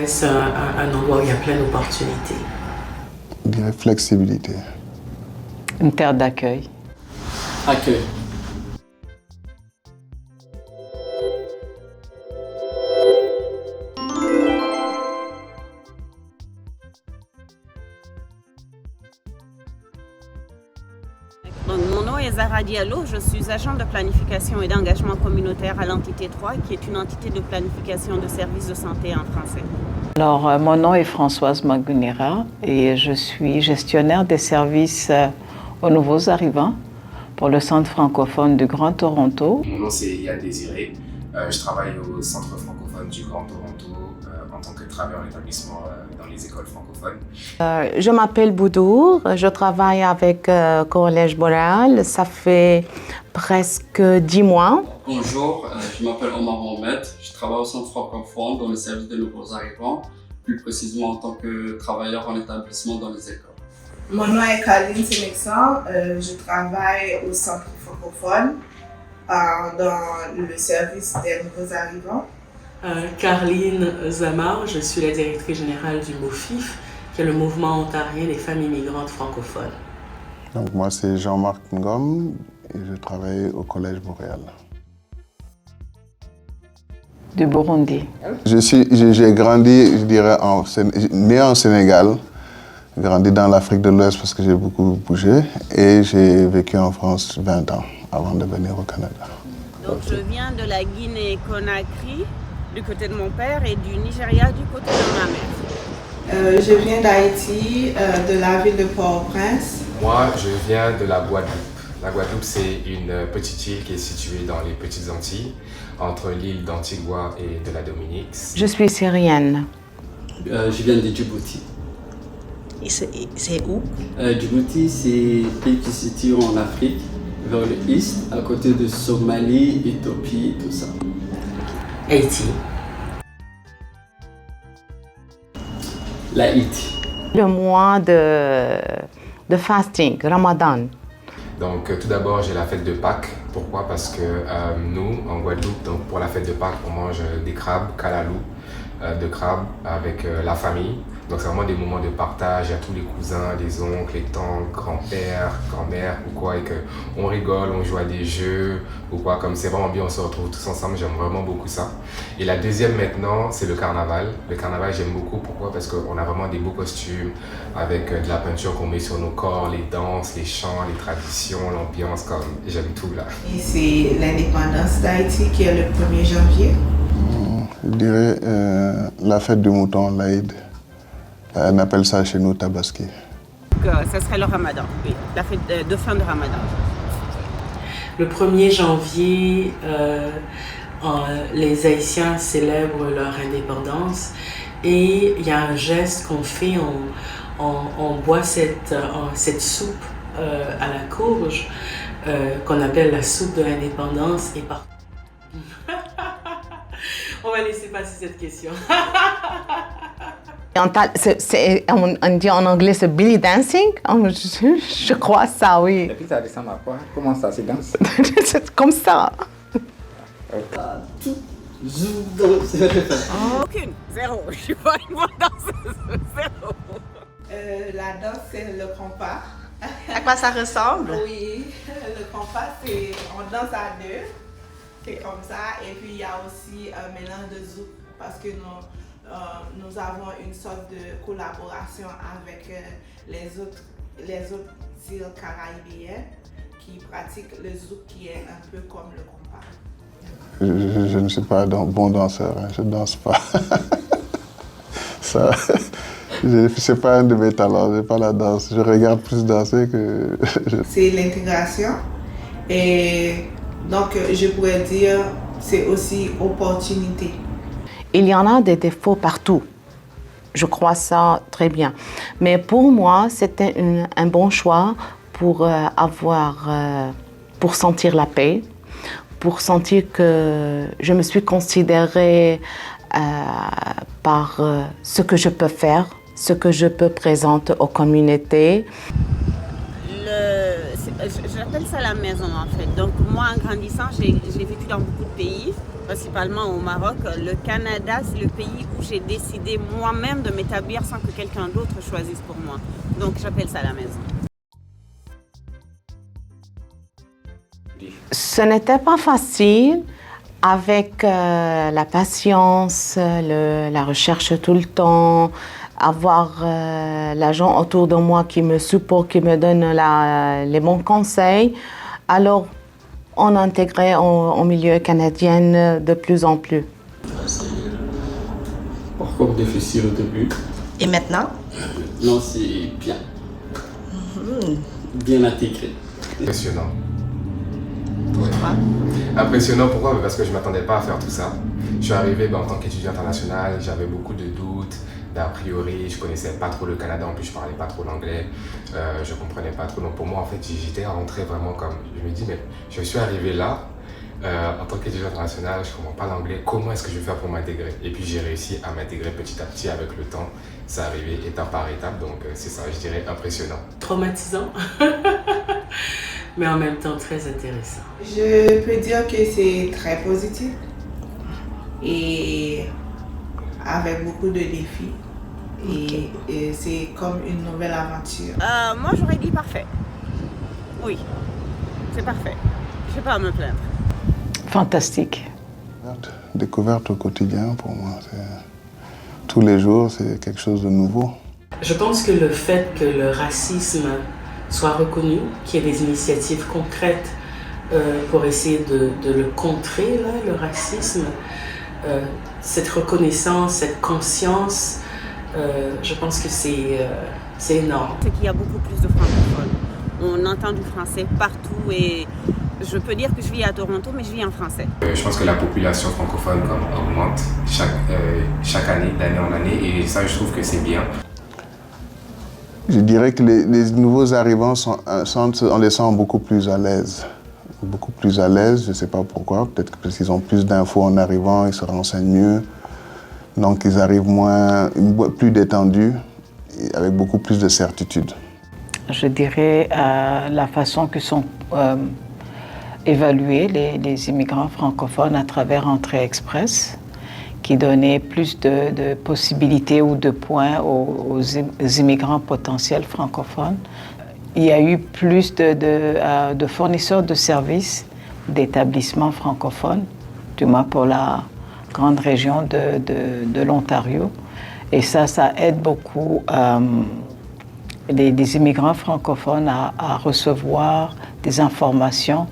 C'est un endroit où il y a plein d'opportunités. Je dirais flexibilité. Une terre d'accueil. Accueil. Donc, mon nom est Zahra Diallo, je suis agent de planification et d'engagement communautaire à l'entité 3, qui est une entité de planification de services de santé en français. Alors, mon nom est Françoise Magunera et je suis gestionnaire des services aux nouveaux arrivants pour le Centre francophone du Grand Toronto. Mon nom c'est Yann Désiré, je travaille au Centre francophone du Grand Toronto en tant que travailleur d'établissement dans les écoles francophones. Je m'appelle Boudour, je travaille avec Collège Boréal, ça fait presque 10 mois. Bonjour, je m'appelle Omar Mohamed, je travaille au Centre francophone dans le service des nouveaux arrivants, plus précisément en tant que travailleur en établissement dans les écoles. Mon nom est Kaline Sénexan, je travaille au Centre francophone dans le service des nouveaux arrivants. Carline Zamar, je suis la directrice générale du MOFIF, qui est le mouvement ontarien des femmes immigrantes francophones. Donc moi c'est Jean-Marc Ngom et je travaille au Collège Boréal. Du Burundi. J'ai grandi, je dirais, né en Sénégal, grandi dans l'Afrique de l'Ouest parce que j'ai beaucoup bougé et j'ai vécu en France 20 ans avant de venir au Canada. Donc, je viens de la Guinée-Conakry, du côté de mon père, et du Nigeria, du côté de ma mère. Je viens d'Haïti, de la ville de Port-au-Prince. Moi je viens de la Guadeloupe. La Guadeloupe c'est une petite île qui est située dans les Petites Antilles, entre l'île d'Antigua et de la Dominique. Je suis syrienne. Je viens de Djibouti. Et c'est où? Djibouti, c'est un pays qui se situe en Afrique, vers le est, à côté de Somalie, Éthiopie, tout ça. Haïti. L'Haïti. Le mois de fasting, Ramadan. Donc tout d'abord j'ai la fête de Pâques. Pourquoi? Parce que nous en Guadeloupe, donc, pour la fête de Pâques on mange des crabes, kalalou, de crabes avec la famille. Donc c'est vraiment des moments de partage, il y a tous les cousins, les oncles, les tantes, grands-pères, grand-mères ou quoi, et qu'on rigole, on joue à des jeux ou quoi, comme c'est vraiment bien, on se retrouve tous ensemble, j'aime vraiment beaucoup ça. Et la deuxième maintenant, c'est le carnaval. Le carnaval j'aime beaucoup, pourquoi? Parce qu'on a vraiment des beaux costumes avec de la peinture qu'on met sur nos corps, les danses, les chants, les traditions, l'ambiance, comme j'aime tout là. Et c'est l'indépendance d'Haïti qui est le 1er janvier. Je dirais la fête du mouton, l'Aïd. On appelle ça chez nous Tabaski. Ça serait le Ramadan, oui, la fête de fin de Ramadan. Le 1er janvier, les Haïtiens célèbrent leur indépendance et il y a un geste qu'on fait, on boit cette soupe à la courge qu'on appelle la soupe de l'indépendance. Et on va laisser passer cette question. On dit en anglais c'est belly dancing, je crois ça, oui. Et puis ça ressemble à quoi? Comment ça se danse? C'est comme ça. Aucune, zéro. Je suis pas une bonne danseuse, zéro. La danse c'est le compas. À quoi ça ressemble? Oui, le compas c'est on danse à deux, c'est comme ça. Et puis il y a aussi un mélange de zouk parce que nous avons une sorte de collaboration avec les autres îles caribéennes qui pratiquent le zouk qui est un peu comme le compas. Je ne suis pas un bon danseur, hein, je ne danse pas. Ça, c'est pas un de mes talents, je n'ai pas la danse. Je regarde plus danser que... C'est l'intégration et donc je pourrais dire c'est aussi opportunité. Il y en a des défauts partout. Je crois ça très bien. Mais pour moi, c'était un bon choix pour pour sentir la paix, pour sentir que je me suis considérée par ce que je peux faire, ce que je peux présenter aux communautés. J'appelle ça la maison en fait. Donc moi en grandissant, j'ai vécu dans beaucoup de pays. principalement au Maroc. Le Canada, c'est le pays où j'ai décidé moi-même de m'établir sans que quelqu'un d'autre choisisse pour moi. Donc j'appelle ça la maison. Ce n'était pas facile avec la patience, la recherche tout le temps, avoir l'agent autour de moi qui me supporte, qui me donne les bons conseils. Alors, on intégrait au milieu canadien de plus en plus. Parcours difficile au début. Et maintenant? Non, c'est bien. Bien intégré. Impressionnant. Pourquoi? Impressionnant, pourquoi? Parce que je ne m'attendais pas à faire tout ça. Je suis arrivé en tant qu'étudiant international, j'avais beaucoup de doutes, d'a priori, je ne connaissais pas trop le Canada, en plus je ne parlais pas trop l'anglais, je ne comprenais pas trop. Donc pour moi, en fait, j'étais rentré vraiment comme, je me dis, mais je suis arrivé là, en tant qu'étudiant international, je ne comprends pas l'anglais, comment est-ce que je vais faire pour m'intégrer? Et puis j'ai réussi à m'intégrer petit à petit avec le temps, c'est arrivé étape par étape, donc c'est ça, je dirais impressionnant. Traumatisant, mais en même temps très intéressant. Je peux dire que c'est très positif et avec beaucoup de défis. Et c'est comme une nouvelle aventure. Moi, j'aurais dit parfait. Oui, c'est parfait. Je n'ai pas à me plaindre. Fantastique. Découverte au quotidien pour moi. Tous les jours, c'est quelque chose de nouveau. Je pense que le fait que le racisme soit reconnu, qu'il y ait des initiatives concrètes pour essayer de le contrer, là, le racisme, cette reconnaissance, cette conscience, je pense que c'est énorme. C'est qu'il y a beaucoup plus de francophones. On entend du français partout et je peux dire que je vis à Toronto, mais je vis en français. Je pense que la population francophone augmente chaque année, d'année en année, et ça, je trouve que c'est bien. Je dirais que les nouveaux arrivants, on les sent beaucoup plus à l'aise. Beaucoup plus à l'aise, je ne sais pas pourquoi, peut-être parce qu'ils ont plus d'infos en arrivant, ils se renseignent mieux. Donc ils arrivent plus détendus, avec beaucoup plus de certitude. Je dirais la façon que sont évalués les immigrants francophones à travers Entrée Express, qui donnait plus de possibilités ou de points aux immigrants potentiels francophones. Il y a eu plus de fournisseurs de services, d'établissements francophones, du moins pour la grande région de l'Ontario. Et ça aide beaucoup les immigrants francophones à recevoir des informations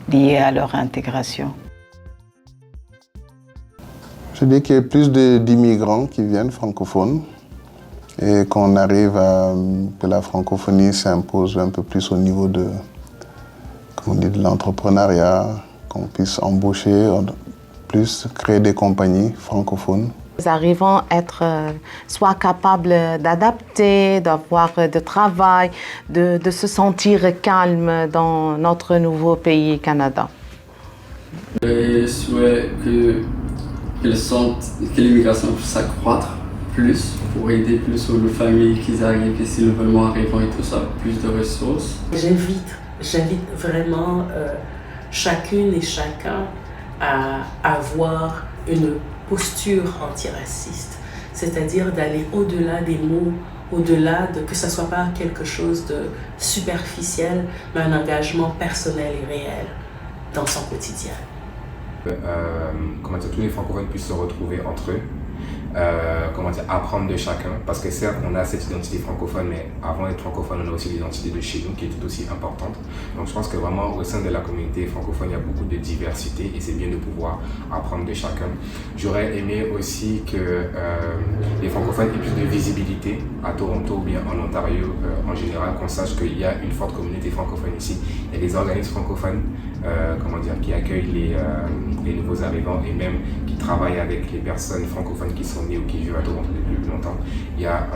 liées à leur intégration. Je dis qu'il y a plus d'immigrants qui viennent francophones et qu'on arrive que la francophonie s'impose un peu plus au niveau de l'entrepreneuriat, qu'on puisse embaucher, plus créer des compagnies francophones. Nous arrivons à être soit capables d'adapter, d'avoir de travail, de se sentir calme dans notre nouveau pays, Canada. Je souhaite que l'immigration puisse s'accroître plus pour aider plus aux familles qui arrivent ici, nouvellement arrivants et tout ça, plus de ressources. J'invite vraiment chacune et chacun à avoir une posture antiraciste, c'est-à-dire d'aller au-delà des mots, au-delà de que ça soit pas quelque chose de superficiel, mais un engagement personnel et réel dans son quotidien. Tous les francophones puissent se retrouver entre eux, apprendre de chacun, parce que certes on a cette identité francophone, mais avant d'être francophone on a aussi l'identité de chez nous qui est tout aussi importante. Donc je pense que vraiment au sein de la communauté francophone il y a beaucoup de diversité et c'est bien de pouvoir apprendre de chacun. J'aurais aimé aussi que les francophones aient plus de visibilité à Toronto ou bien en Ontario en général, qu'on sache qu'il y a une forte communauté francophone ici. Il y a des organismes francophones qui accueillent les nouveaux arrivants et même qui travaillent avec les personnes francophones qui sont nées ou qui vivent à Toronto depuis plus longtemps. Il y a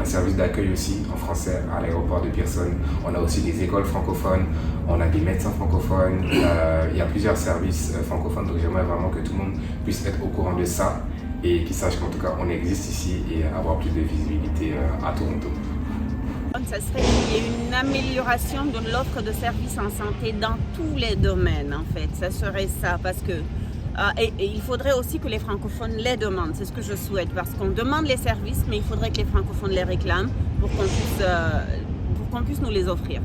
un service d'accueil aussi en français à l'aéroport de Pearson. On a aussi des écoles francophones, on a des médecins francophones, il y a plusieurs services francophones. Donc j'aimerais vraiment que tout le monde puisse être au courant de ça et qu'ils sachent qu'en tout cas on existe ici et avoir plus de visibilité à Toronto. Ça serait qu'il y ait une amélioration de l'offre de services en santé dans tous les domaines en fait. Ça serait ça parce que Et il faudrait aussi que les francophones les demandent, c'est ce que je souhaite, parce qu'on demande les services, mais il faudrait que les francophones les réclament pour qu'on puisse nous les offrir.